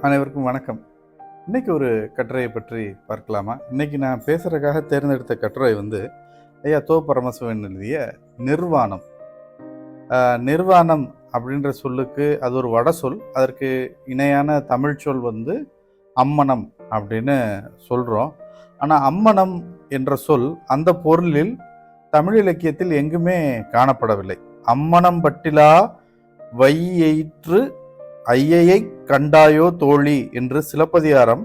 அனைவருக்கும் வணக்கம். இன்னைக்கு ஒரு கட்டுரையை பற்றி பார்க்கலாமா? இன்னைக்கு நான் பேசுறதுக்காக தேர்ந்தெடுத்த கட்டுரை ஐயா தோ பரமசிவன் எழுதிய நிர்வாணம். நிர்வாணம் அப்படின்ற சொல்லுக்கு அது ஒரு வட சொல். அதற்கு இணையான தமிழ் சொல் அம்மனம் அப்படின்னு சொல்கிறோம். ஆனால் அம்மனம் என்ற சொல் அந்த பொருளில் தமிழ் இலக்கியத்தில் எங்குமே காணப்படவில்லை. அம்மனம் பட்டிலா வையெயிற்று ஐயையை கண்டாயோ தோழி என்று சிலப்பதிகாரம்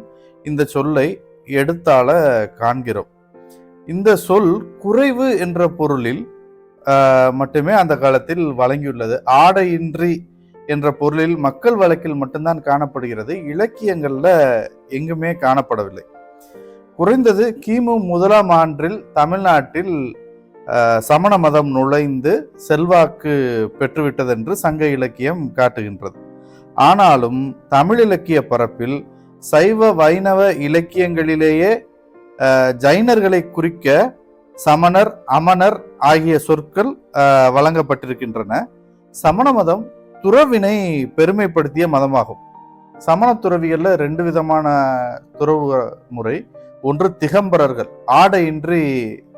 இந்த சொல்லை எடுத்தால காண்கிறோம். இந்த சொல் குறைவு என்ற பொருளில் மட்டுமே அந்த காலத்தில் வழங்கியுள்ளது. ஆடையின்றி என்ற பொருளில் மக்கள் வழக்கில் மட்டும்தான் காணப்படுகிறது. இலக்கியங்கள்ல எங்குமே காணப்படவில்லை. குறைந்தது கிமு 1ஆம் ஆண்டில் தமிழ்நாட்டில் சமண மதம் நுழைந்து செல்வாக்கு பெற்றுவிட்டது என்று சங்க இலக்கியம் காட்டுகின்றது. ஆனாலும் தமிழ் இலக்கிய பரப்பில் சைவ வைணவ இலக்கியங்களிலேயே ஜைனர்களை குறிக்க சமணர், அமணர் ஆகிய சொற்கள் வழங்கப்பட்டிருக்கின்றன. சமண மதம் துறவினை பெருமைப்படுத்திய மதமாகும். சமண துறவிகள்ல 2 விதமான துறவு முறை. ஒன்று திகம்பரர்கள், ஆடையின்றி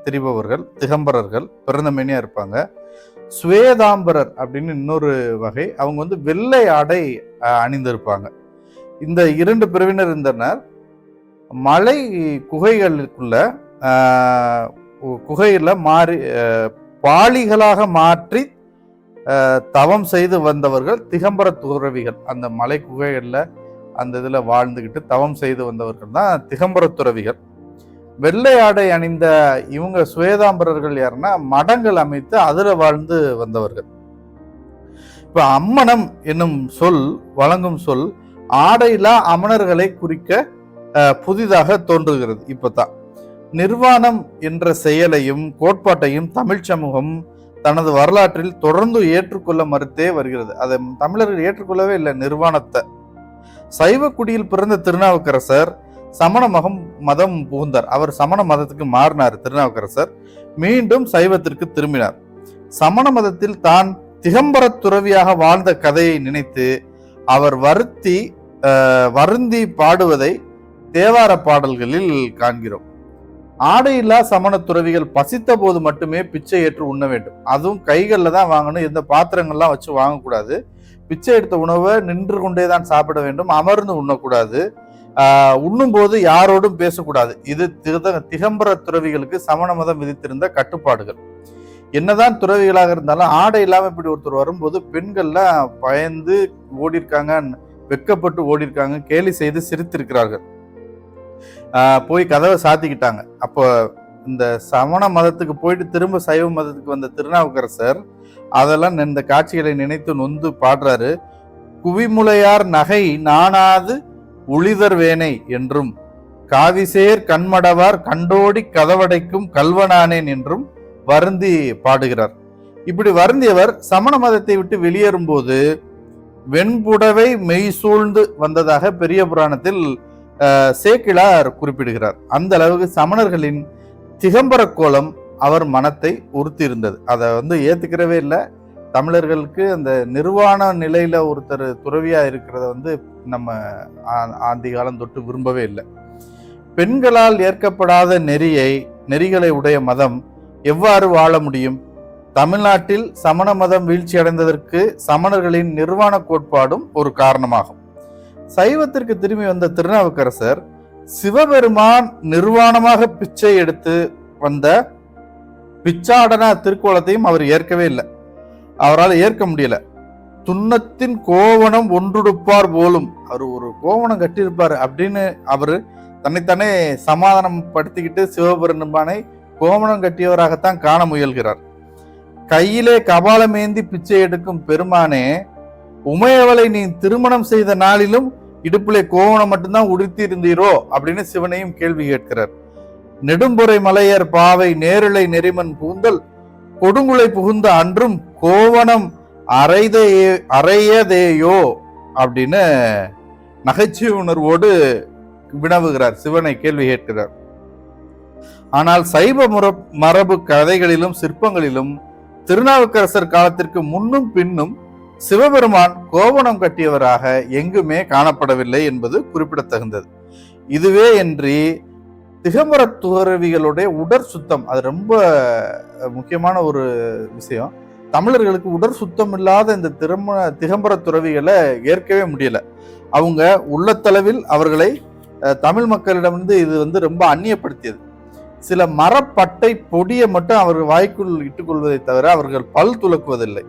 திரிபவர்கள் திகம்பரர்கள், பிறந்தமேனியா இருப்பாங்க. சுவேதாம்பரர் அப்படின்னு இன்னொரு வகை. அவங்க வெள்ளை ஆடை அணிந்திருப்பாங்க. இந்த 2 பிரிவினர் இருந்தனர். மலை குகைகளுக்குள்ள குகையில மாறி பாளிகளாக மாற்றி தவம் செய்து வந்தவர்கள் திகம்பர துறவிகள். அந்த மலை குகைகள்ல அந்த இதுல வாழ்ந்துகிட்டு தவம் செய்து வந்தவர்கள் தான் திகம்பர துறவிகள். வெள்ளை ஆடை அணிந்த இவங்க சுவேதாம்பரர்கள் யாருன்னா மடங்கள் அமைத்து அதுல வாழ்ந்து வந்தவர்கள். இப்ப அம்மனம் என்னும் சொல் வழங்கும் சொல் ஆடையிலா அமணர்களை குறிக்க புதிதாக தோன்றுகிறது. இப்பதான் நிர்வாணம் என்ற செயலையும் கோட்பாட்டையும் தமிழ் சமூகம் தனது வரலாற்றில் தொடர்ந்து ஏற்றுக்கொள்ள மறுத்தே வருகிறது. அதை தமிழர்கள் ஏற்றுக்கொள்ளவே இல்லை. நிர்வாணத்தை சைவ குடியில் பிறந்த திருநாவுக்கரசர் சமண மதம் புகுந்தார். அவர் சமண மதத்துக்கு மாறினார். திருநாவுக்கரசர் மீண்டும் சைவத்திற்கு திரும்பினார். சமண மதத்தில் தான் திகம்பர துறவியாக வாழ்ந்த கதையை நினைத்து அவர் வருந்தி பாடுவதை தேவார பாடல்களில் காண்கிறோம். ஆடையில்லா சமண துறவிகள் பசித்த போது மட்டுமே பிச்சை ஏற்று உண்ண வேண்டும். அதுவும் கைகளில் தான் வாங்கணும். எந்த பாத்திரங்கள்லாம் வச்சு வாங்கக்கூடாது. பிச்சை எடுத்த உணவை நின்று கொண்டே தான் சாப்பிட வேண்டும். அமர்ந்து உண்ணக்கூடாது. உண்ணும் போது யாரோடும் பேசக்கூடாது. இது திகம்பர துறவிகளுக்கு சமண மதம் விதித்திருந்த கட்டுப்பாடுகள். என்னதான் துறவிகளாக இருந்தாலும் ஆடை இல்லாம இப்படி ஒருத்தர் வரும்போது பெண்கள்லாம் பயந்து ஓடிருக்காங்க, வெக்கப்பட்டு ஓடிருக்காங்க, கேலி செய்து சிரித்திருக்கிறார்கள். போய் கதவை சாத்திக்கிட்டாங்க. அப்போ இந்த சமண மதத்துக்கு போயிட்டு திரும்ப சைவ மதத்துக்கு வந்த திருநாவுக்கரசர் அதெல்லாம் இந்த காட்சிகளை நினைத்து நொந்து பாடுறாரு. குவிமுலையார் நகை நாணாது உளிதர் வேனை என்றும் காவிசேர் கண்மடவார் கண்டோடி கதவடைக்கும் கல்வனானேன் என்றும் வருந்தி பாடுகிறார். இப்படி வருந்தியவர் சமண மதத்தை விட்டு வெளியேறும் போது வெண்புடவை மெய் சூழ்ந்து வந்ததாக பெரிய புராணத்தில் சேக்கிழார் குறிப்பிடுகிறார். அந்த அளவுக்கு சமணர்களின் திகம்பர கோலம் அவர் மனத்தை உறுத்தியிருந்தது. அதை ஏத்துக்கிறவே இல்லை. தமிழர்களுக்கு அந்த நிர்வாண நிலையில ஒருத்தர் துறவியா இருக்கிறத நம்ம ஆந்தி காலம் தொட்டு விரும்பவே இல்லை. பெண்களால் ஏற்கப்படாத நெறிகளை உடைய மதம் எவ்வாறு வாழ முடியும்? தமிழ்நாட்டில் சமண மதம் வீழ்ச்சி அடைந்ததற்கு சமணர்களின் நிர்வாண கோட்பாடும் ஒரு காரணமாகும். சைவத்திற்கு திரும்பி வந்த திருநாவுக்கரசர் சிவபெருமான் நிர்வாணமாக பிச்சை எடுத்து வந்த பிச்சாடன திருக்கோலத்தையும் அவர் ஏற்கவே இல்லை. அவரால் ஏற்க முடியல. துன்னத்தின் கோவணம் ஒன்றுடுப்பார் போலும், அவர் ஒரு கோவணம் கட்டியிருப்பாரு அப்படின்னு அவரு தன்னைத்தானே சமாதானம் படுத்திக்கிட்டு சிவபெருமானை கோவணம் கட்டியவராகத்தான் காண முயல்கிறார். கையிலே கபாலமேந்தி பிச்சை எடுக்கும் பெருமானே, உமையவளை நீ திருமணம் செய்த நாளிலும் இடுப்பிலே கோவணம் மட்டும்தான் உடுத்தி இருந்தீரோ அப்படின்னு சிவனையும் கேள்வி கேட்கிறார். நெடும்புரை மலையர் பாவை நேரிழை நெறிமன் பூந்தல் கொடுங்குலை புகுந்த அன்றும் கோவணம் அறையதேயோ அப்படின்னு நகைச்சுவை உணர்வோடு வினவுகிறார், சிவனை கேள்வி கேட்கிறார். ஆனால் சைவ மரபு கதைகளிலும் சிற்பங்களிலும் திருநாவுக்கரசர் காலத்திற்கு முன்னும் பின்னும் சிவபெருமான் கோவணம் கட்டியவராக எங்குமே காணப்படவில்லை என்பது குறிப்பிடத்தகுந்தது. இதுவே என்று திகம்பர துறவிகளுடைய உடற் சுத்தம், அது ரொம்ப முக்கியமான ஒரு விஷயம். தமிழர்களுக்கு உடற் சுத்தம் இல்லாத இந்த திகம்பர துறவிகளை ஏற்கவே முடியல. அவங்க உள்ளத்தளவில் அவர்களை தமிழ் மக்களிடமிருந்து இது ரொம்ப அந்நியப்படுத்தியது. சில மரப்பட்டை பொடியை மட்டும் அவர்கள் வாய்க்குள் இட்டுக்கொள்வதை தவிர அவர்கள் பல் துலக்குவதில்லை.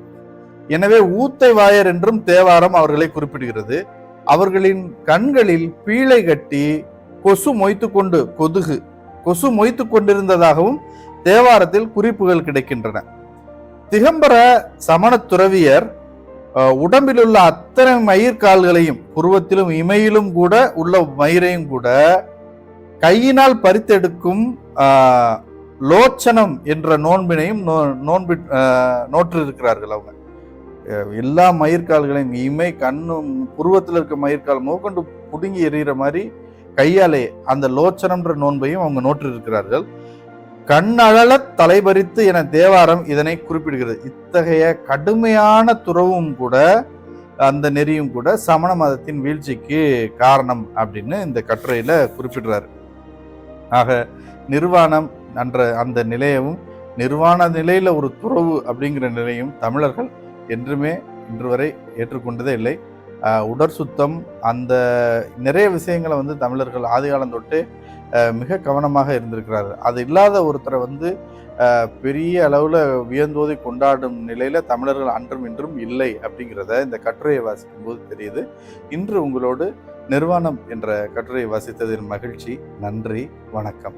எனவே ஊத்தை வாயர் என்றும் தேவாரம் அவர்களை குறிப்பிடுகிறது. அவர்களின் கண்களில் பீழை கட்டி கொசு மொய்த்து கொண்டிருந்ததாகவும் தேவாரத்தில் குறிப்புகள் கிடைக்கின்றன. திகம்பர சமண துறவியர் உடம்பில் உள்ள அத்தனை மயிர்கால்களையும், புருவத்திலும் இமையிலும் கூட உள்ள மயிரையும் கூட கையினால் பறித்தெடுக்கும் லோச்சனம் என்ற நோன்பினையும் நோற்றிருக்கிறார்கள். அவங்க எல்லா மயிர்கால்களையும், இமை, கண்ணும், புருவத்தில் இருக்க மயிர்கால் மூக்கொண்டு புடுங்கி எறிகிற மாதிரி கையாலே அந்த லோச்சனம்ன்ற நோன்பையும் அவங்க நோற்றிருக்கிறார்கள். கண்ணழல தலைபறித்து என தேவாரம் இதனை குறிப்பிடுகிறது. இத்தகைய கடுமையான துறவும் கூட, அந்த நெறியும் கூட சமண மதத்தின் வீழ்ச்சிக்கு காரணம் அப்படின்னு இந்த கட்டுரையில குறிப்பிடுறாரு. ஆக நிர்வாணம் என்ற அந்த நிலையமும், நிர்வாண நிலையில ஒரு துறவு அப்படிங்கிற நிலையும் தமிழர்கள் என்றுமே இன்று வரை ஏற்றுக்கொண்டதே இல்லை. உடற் சுத்தம், அந்த நிறைய விஷயங்களை தமிழர்கள் ஆதிகாலம் தொட்டு மிக கவனமாக இருந்திருக்கிறார்கள். அது இல்லாத ஒருத்தரை பெரிய அளவில் வியந்தோதி கொண்டாடும் நிலையில தமிழர்கள் அன்றும் இன்றும் இல்லை அப்படிங்கிறத இந்த கட்டுரையை வாசிக்கும் போது தெரியுது. இன்று உங்களோடு நிர்வாணம் என்ற கட்டுரையை வாசித்ததின் மகிழ்ச்சி. நன்றி, வணக்கம்.